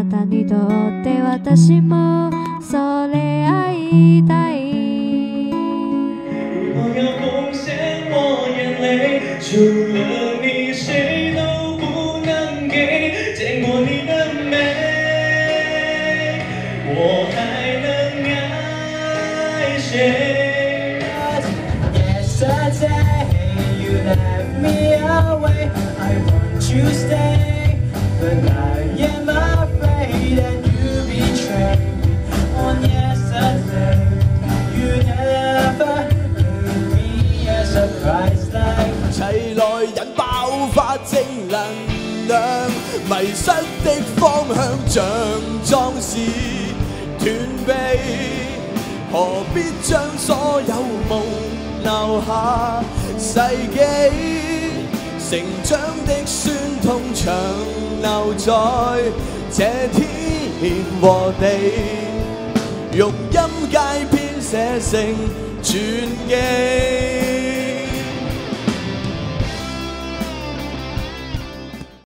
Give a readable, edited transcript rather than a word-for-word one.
たにとって私もそれ会いたい。我要奉献我眼泪，除了你谁都不能给。见过你的美，我还能爱谁 ？Yesterday you left me away, I want you to stay, but I am afraid that you betray me. On yesterday you never gave me a surprise like 齊來引爆發正能量，迷失的方向像壯士斷臂，何必將所有夢留下世紀？成長的酸痛長留在這天和地，用音階編寫成傳記。